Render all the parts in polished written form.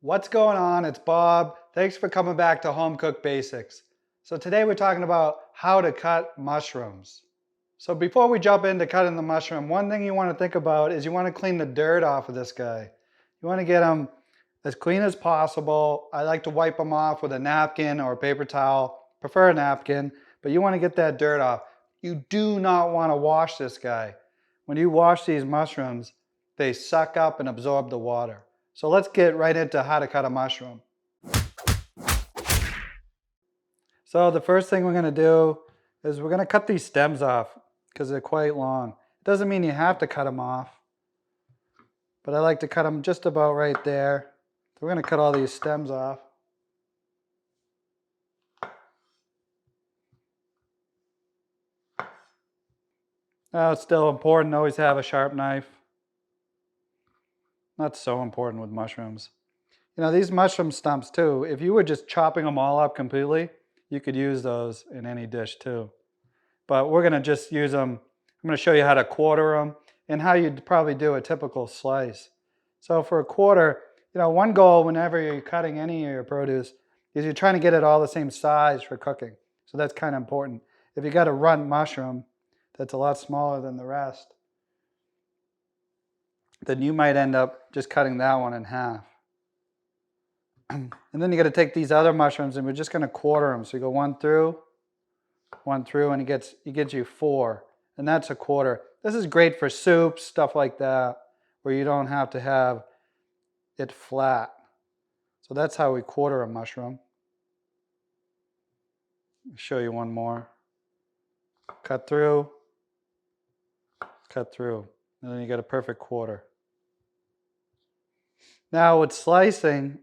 What's going on? It's Bob. Thanks for coming back to Home Cook Basics. So today we're talking about how to cut mushrooms. So before we jump into cutting the mushroom, one thing you want to think about is you want to clean the dirt off of this guy. You want to get them as clean as possible. I like to wipe them off with a napkin or a paper towel. Prefer a napkin, but you want to get that dirt off. You do not want to wash this guy. When you wash these mushrooms, they suck up and absorb the water. So let's get right into how to cut a mushroom. So the first thing we're going to do is we're going to cut these stems off because they're quite long. It doesn't mean you have to cut them off, but I like to cut them just about right there. So we're going to cut all these stems off. Now it's still important to always have a sharp knife. Not so important with mushrooms. You know, these mushroom stumps too, if you were just chopping them all up completely, you could use those in any dish too. But we're gonna just use them, I'm gonna show you how to quarter them and how you'd probably do a typical slice. So for a quarter, you know, one goal whenever you're cutting any of your produce is you're trying to get it all the same size for cooking. So that's kind of important. If you got a runt mushroom that's a lot smaller than the rest, then you might end up just cutting that one in half. And then you got to take these other mushrooms and we're just going to quarter them. So you go one through, and it gets you 4. And that's a quarter. This is great for soups, stuff like that, where you don't have to have it flat. So that's how we quarter a mushroom. I'll show you one more. Cut through, and then you get a perfect quarter. Now with slicing,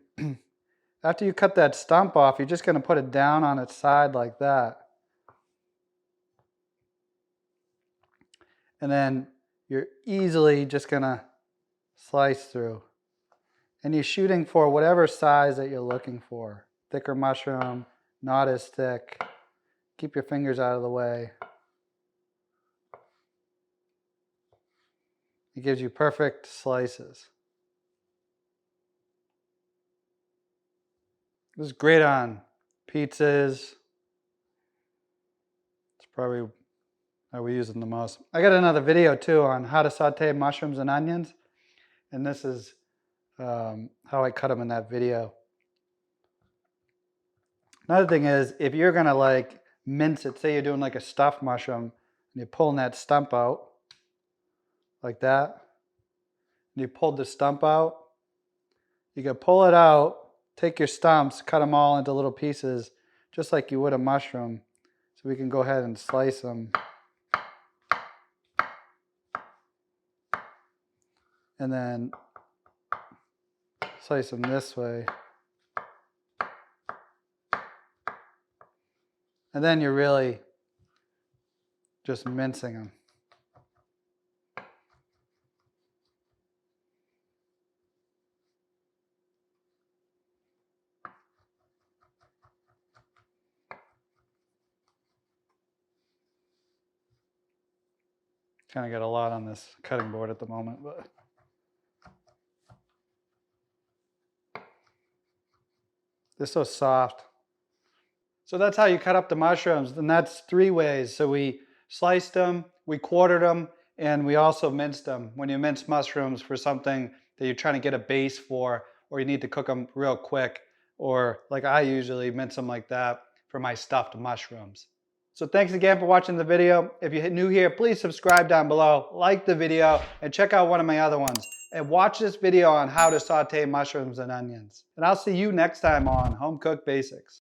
after you cut that stump off, you're just going to put it down on its side like that. And then you're easily just going to slice through. And you're shooting for whatever size that you're looking for. Thicker mushroom, not as thick. Keep your fingers out of the way. It gives you perfect slices. This is great on pizzas. It's probably how we use it the most. I got another video too on how to saute mushrooms and onions. And this is how I cut them in that video. Another thing is, if you're gonna like mince it, say you're doing like a stuffed mushroom, and you're pulling that stump out, like that, and you pulled the stump out, you can pull it out, take your stumps, cut them all into little pieces, just like you would a mushroom. So we can go ahead and slice them. And then slice them this way. And then you're really just mincing them. Kind of got a lot on this cutting board at the moment, but they're so soft. So that's how you cut up the mushrooms, and that's 3 ways. So we sliced them, we quartered them, and we also minced them. When you mince mushrooms for something that you're trying to get a base for, or you need to cook them real quick, or like I usually mince them like that for my stuffed mushrooms. So thanks again for watching the video. If you're new here, please subscribe down below, like the video, and check out one of my other ones. And watch this video on how to saute mushrooms and onions. And I'll see you next time on Home Cook Basics.